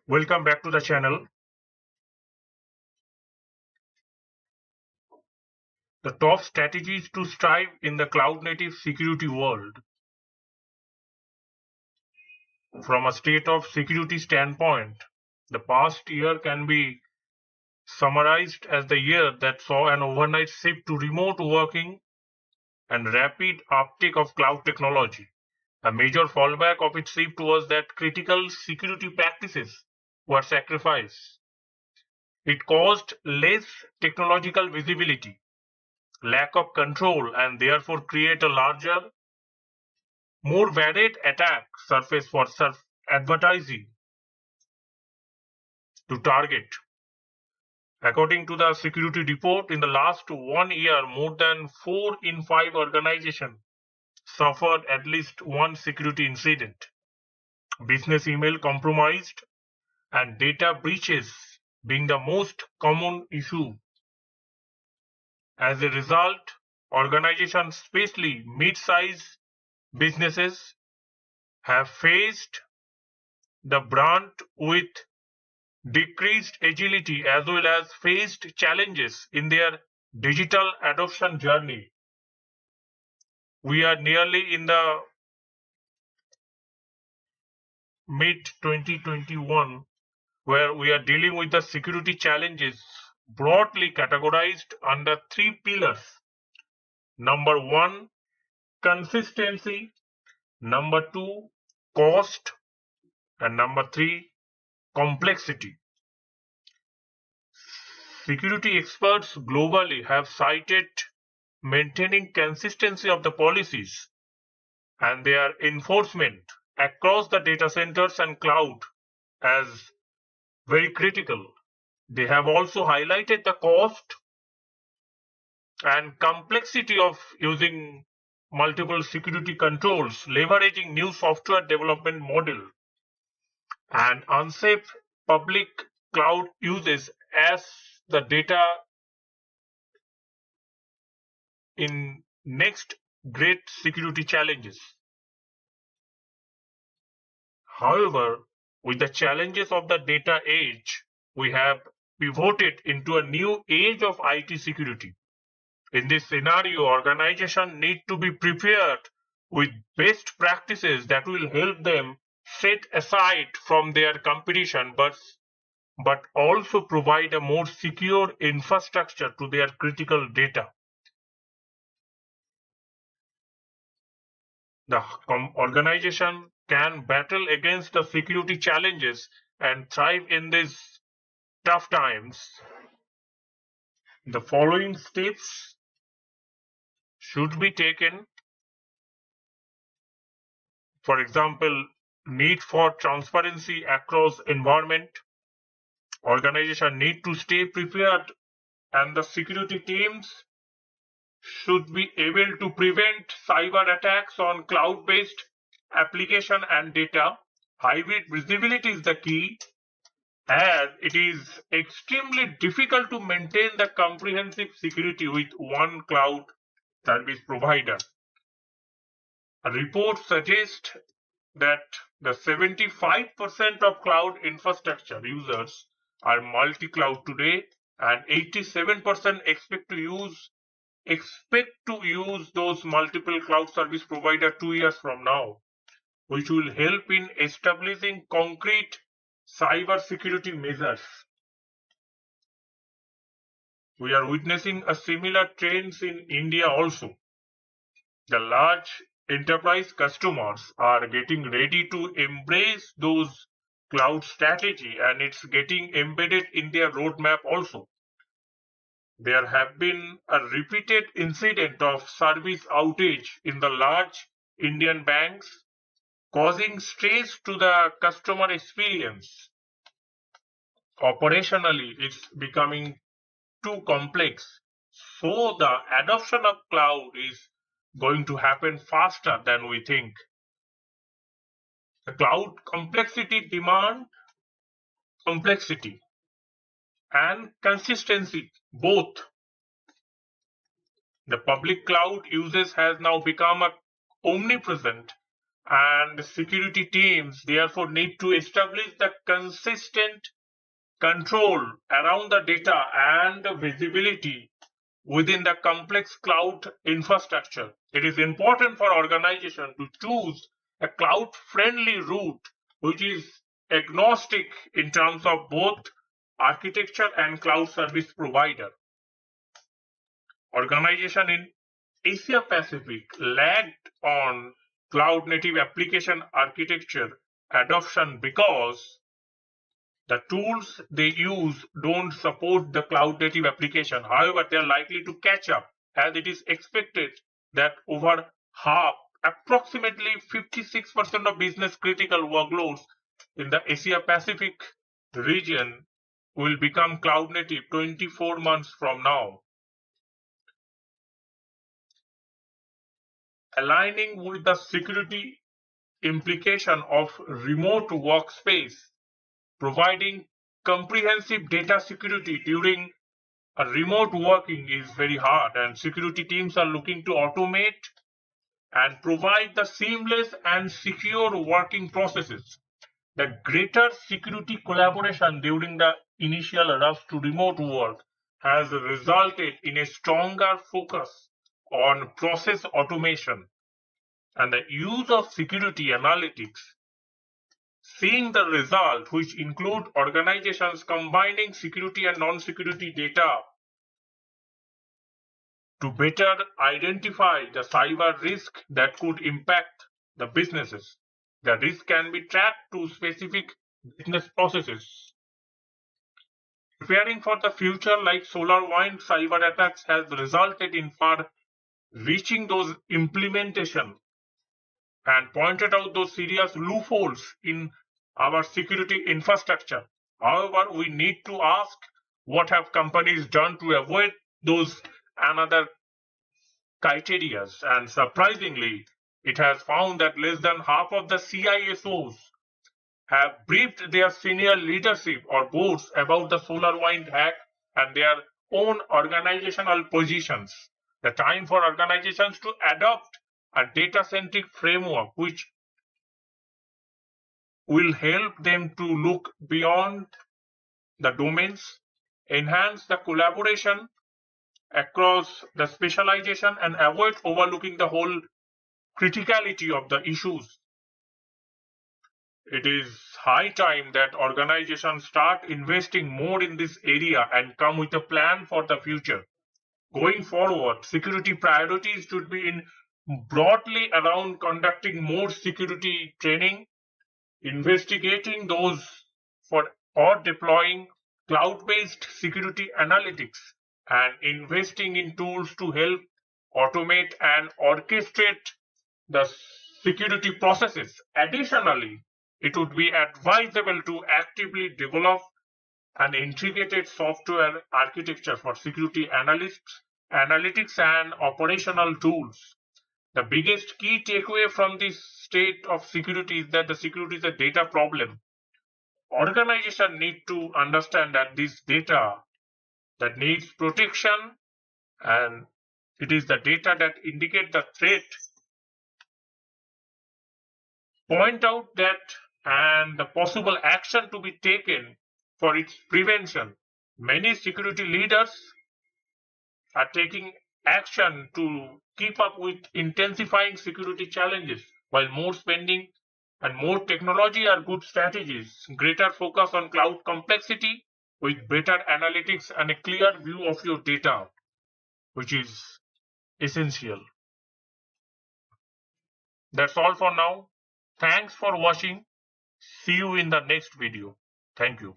Welcome back to the channel. The top strategies to strive in the cloud native security world. From a state of security standpoint, the past year can be summarized as the year that saw an overnight shift to remote working and rapid uptake of cloud technology. A major fallback of its shift was that critical security practices were sacrificed. It caused less technological visibility, lack of control, and therefore create a larger, more varied attack surface for advertising to target. According to the security report, in the last 1 year, more than 4 in 5 organizations suffered at least one security incident. Business email compromised and data breaches being the most common issue. As a result, organizations, especially mid-sized businesses, have faced the brunt with decreased agility as well as faced challenges in their digital adoption journey. We are nearly in the mid 2021 where we are dealing with the security challenges broadly categorized under three pillars. Number one, consistency. Number two, cost. And number three, complexity. Security experts globally have cited maintaining consistency of the policies and their enforcement across the data centers and cloud as very critical. They have also highlighted the cost and complexity of using multiple security controls, leveraging new software development model, and unsafe public cloud uses as the data in next great security challenges. However, with the challenges of the data age, we have pivoted into a new age of IT security. In this scenario, organizations need to be prepared with best practices that will help them set aside from their competition, but also provide a more secure infrastructure to their critical data. The organization can battle against the security challenges and thrive in these tough times. The following steps should be taken. For example, need for transparency across environment. Organization need to stay prepared and the security teams should be able to prevent cyber attacks on cloud-based application and data. Hybrid visibility is the key as it is extremely difficult to maintain the comprehensive security with one cloud service provider. A report suggests that the 75% of cloud infrastructure users are multi-cloud today and 87% expect to use those multiple cloud service provider 2 years from now, which will help in establishing concrete cyber security measures. We are witnessing a similar trends in India also. The large enterprise customers are getting ready to embrace those cloud strategy and it's getting embedded in their roadmap also. There have been a repeated incident of service outage in the large Indian banks, causing stress to the customer experience. Operationally, it's becoming too complex. So the adoption of cloud is going to happen faster than we think. The cloud complexity demand complexity and consistency both. The public cloud uses has now become omnipresent And security teams therefore need to establish the consistent control around the data and visibility within the complex cloud infrastructure. It is important for organizations to choose a cloud-friendly route which is agnostic in terms of both architecture and cloud service provider. Organization in Asia Pacific lagged on cloud native application architecture adoption because the tools they use don't support the cloud native application. However, they are likely to catch up as it is expected that over half, approximately 56% of business critical workloads in the Asia Pacific region will become cloud native 24 months from now. Aligning with the security implication of remote workspace, providing comprehensive data security during a remote working is very hard, and security teams are looking to automate and provide the seamless and secure working processes. The greater security collaboration during the initial rush to remote work has resulted in a stronger focus on process automation and the use of security analytics. Seeing the result, which include organizations combining security and non-security data to better identify the cyber risk that could impact the businesses. The risk can be tracked to specific business processes. Preparing for the future like SolarWind cyber attacks has resulted in far-reaching those implementation and pointed out those serious loopholes in our security infrastructure. However, we need to ask what have companies done to avoid those another criteria, and surprisingly, it has found that less than half of the CISOs have briefed their senior leadership or boards about the SolarWind hack and their own organizational positions. The time for organizations to adopt a data-centric framework which will help them to look beyond the domains, enhance the collaboration across the specialization, and avoid overlooking the whole criticality of the issues. It is high time that organizations start investing more in this area and come with a plan for the future. Going forward, security priorities should be in broadly around conducting more security training, investigating those for or deploying cloud-based security analytics, and investing in tools to help automate and orchestrate the security processes. Additionally, it would be advisable to actively develop an integrated software architecture for security analytics and operational tools. The biggest key takeaway from this state of security is that the security is a data problem. Organizations need to understand that this data that needs protection, and it is the data that indicate the threat, point out that and the possible action to be taken for its prevention. Many security leaders are taking action to keep up with intensifying security challenges, while more spending and more technology are good strategies. Greater focus on cloud complexity with better analytics and a clear view of your data, which is essential. That's all for now. Thanks for watching. See you in the next video. Thank you.